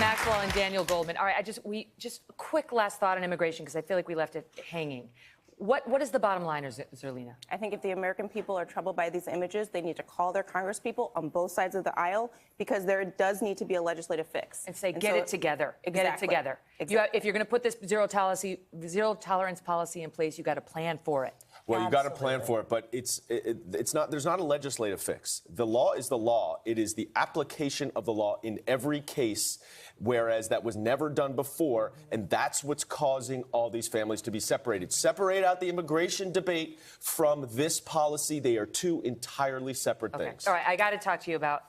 Maxwell and Daniel Goldman. All right, just a quick last thought on immigration, because I feel like we left it hanging. What is the bottom line, Zerlina? I think if the American people are troubled by these images, they need to call their congresspeople on both sides of the aisle, because there does need to be a legislative fix. And say, get it together. Exactly. Get it together. Exactly. If you're going to put this zero tolerance policy in place, you got to plan for it. Well, you got to plan for it, but it's not. There's not a legislative fix. The law is the law. It is the application of the law in every case, whereas that was never done before, and that's what's causing all these families to be separated. Separate out the immigration debate from this policy. They are two entirely separate things. All right, I got to talk to you about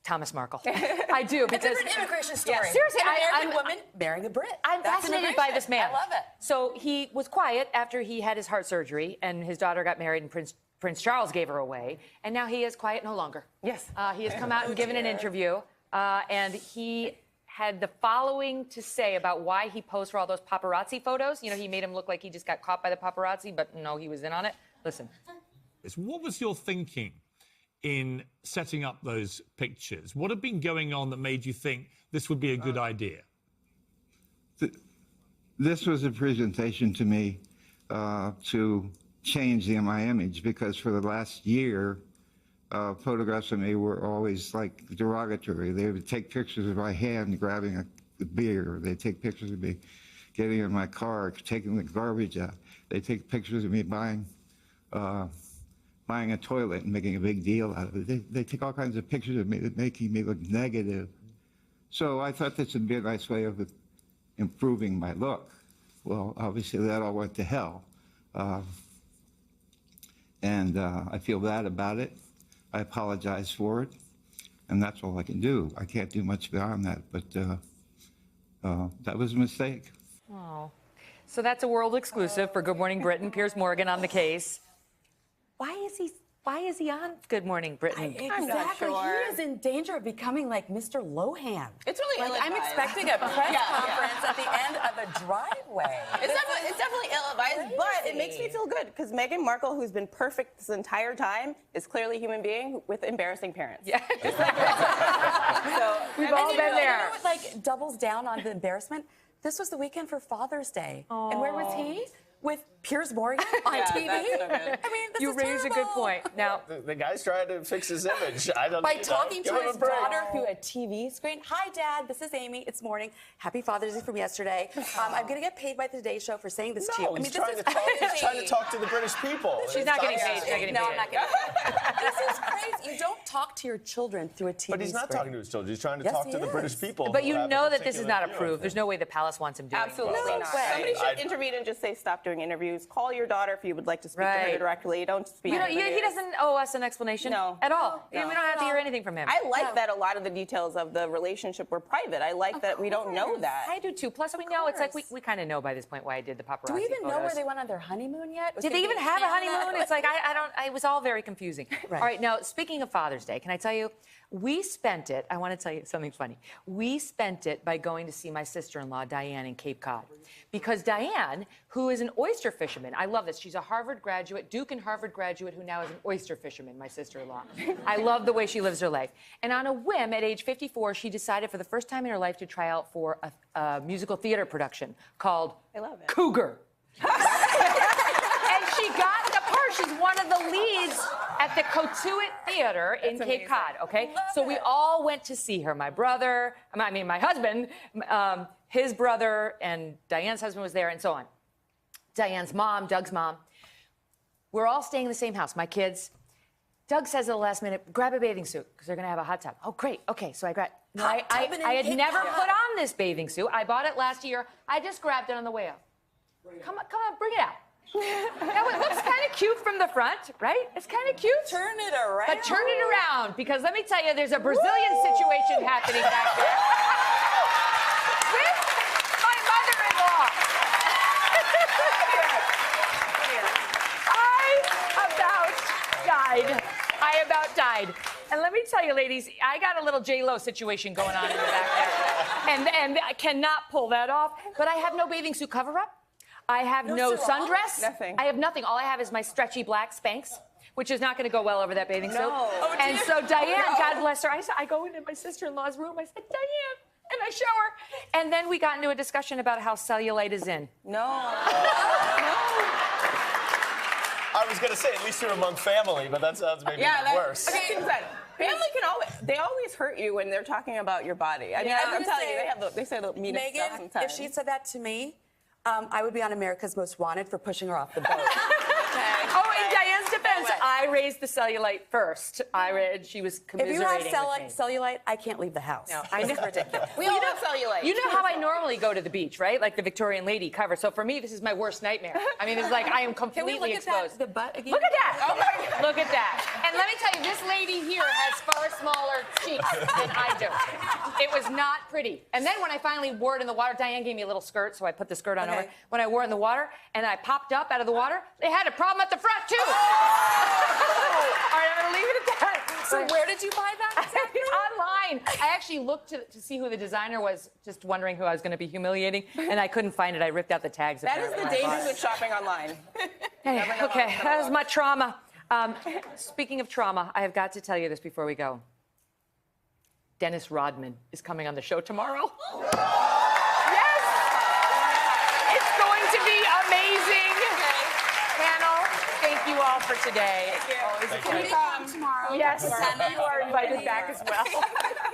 Thomas Markle. I do, because it's an immigration story. Yeah, seriously, an American woman marrying a Brit. I'm fascinated by this man. I love it. So he was quiet after he had his heart surgery, and his daughter got married, and Prince Charles gave her away, and now he is quiet no longer. Yes. He has come out and given an interview, and he had the following to say about why he posed for all those paparazzi photos. You know, he made him look like he just got caught by the paparazzi, but no, he was in on it. Listen. What was your thinking in setting up those pictures? What had been going on that made you think this would be a good idea? This was a presentation to me to change my image, because for the last year, photographs of me were always like derogatory. They would take pictures of my hand grabbing a beer. They'd take pictures of me getting in my car, taking the garbage out. They take pictures of me buying a toilet and making a big deal out of it. They take all kinds of pictures of me that making me look negative. So I thought this would be a nice way of improving my look. Well, obviously that all went to hell. And I feel bad about it. I apologize for it. And that's all I can do. I can't do much beyond that, but that was a mistake. Oh, so that's a world exclusive for Good Morning Britain. Piers Morgan on the case. Why is he on Good Morning Britain? Exactly. He is in danger of becoming like Mr. Lohan. It's really like, I'm expecting a press conference at the end of a driveway. It's definitely ill-advised, but it makes me feel good, because Meghan Markle, who's been perfect this entire time, is clearly a human being with embarrassing parents. Yeah. So we've all been there. You know what, like, doubles down on the embarrassment? This was the weekend for Father's Day. Aww. And where was he? With Piers Morgan on TV? That's so good. I mean, this you is raise terrible. a good point. Now, The guy's trying to fix his image. By talking to his daughter through a TV screen. Hi, Dad. This is Amy. It's morning. Happy Father's Day from yesterday. I'm going to get paid by the Today Show for saying this to you. No, he's trying to talk to the British people. she's not getting paid. She's not getting paid. No, I'm not getting paid. This is crazy. You don't talk to your children through a TV screen. But he's not talking to his children. He's trying to talk to the British people. But you know that this is not approved. There's no way the palace wants him doing it. Absolutely not. Somebody should intervene and just say, stop doing interviews. Call your daughter if you would like to speak to her directly. Don't speak to he doesn't owe us an explanation at all. No. We don't have to hear anything from him. I like that a lot of the details of the relationship were private. I like that we don't know that. I do too. Plus, we know it's like we kind of know by this point why I did the paparazzi. Do we even know photos. where they went on their honeymoon yet? Did they even have a honeymoon? It's like I don't. It was all very confusing. Right. All right. Now, speaking of Father's Day, can I tell you? We spent it. I want to tell you something funny. We spent it by going to see my sister-in-law, Diane, in Cape Cod, because Diane, who is an oyster fisherman, I love this. She's a Harvard graduate, Duke and Harvard graduate, who now is an oyster fisherman. My sister-in-law. I love the way she lives her life. And on a whim, at age 54, she decided for the first time in her life to try out for a musical theater production called Cougar. And she got the part. She's one of the leads at the Cotuit Theater in Cape Cod, okay? So we all went to see her. My brother, my husband, his brother, and Diane's husband was there, and so on. Diane's mom, Doug's mom. We're all staying in the same house, my kids. Doug says at the last minute, grab a bathing suit, because they're going to have a hot tub. Oh, great. Okay, so I grabbed... I had never put on this bathing suit. I bought it last year. I just grabbed it on the way up. Come on, bring it out. Now, it looks kind of cute from the front, right? It's kind of cute. Turn it around. But turn it around, because let me tell you, there's a Brazilian situation happening back there. With my mother-in-law. I about died. And let me tell you, ladies, I got a little J-Lo situation going on in the back there. And I cannot pull that off. But I have no bathing suit cover-up. I have no sundress. Nothing. I have nothing. All I have is my stretchy black Spanx, which is not going to go well over that bathing suit. Oh, and so Diane, God bless her, I go into my sister-in-law's room. I said, Diane, And I show her. And then we got into a discussion about how cellulite is in. No. I was going to say, at least you're among family, but that sounds maybe worse. Okay, family they always hurt you when they're talking about your body. I mean, I can tell you, they say the meanest stuff Megyn, sometimes. if she said that to me, I would be on America's Most Wanted for pushing her off the boat. Oh, in Diane's defense, I raised the cellulite first. She was If commiserating you have with me. cellulite, I can't leave the house. No, I know. It's ridiculous. We all have cellulite. You know how I normally go to the beach, right? Like the Victorian lady cover. So for me, this is my worst nightmare. I mean, it's like I am Can completely we look exposed. at that, the butt again? Look at that. Oh my God. Look at that. And let me tell you, this lady here has far smaller cheeks than I do. It was not pretty. And then when I finally wore it in the water, Diane gave me a little skirt, so I put the skirt on over. When I wore it in the water and I popped up out of the water, they had a problem at the front too. All right, I'm gonna leave it at that. So where did you buy that exactly? Online. I actually looked to see who the designer was, just wondering who I was going to be humiliating, and I couldn't find it. I ripped out the tags. That is the dangers with shopping online. Okay, that was my trauma. Speaking of trauma, I have got to tell you this before we go. Dennis Rodman is coming on the show tomorrow. Yes! It's going to be amazing. Panel, thank you all for today. Can you come tomorrow? Yes, you are invited back as well.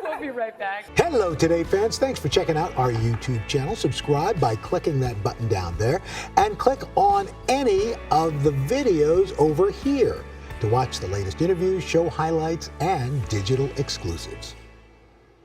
We'll be right back. Hello, Today fans. Thanks for checking out our YouTube channel. Subscribe by clicking that button down there and click on any of the videos over here to watch the latest interviews, show highlights, and digital exclusives.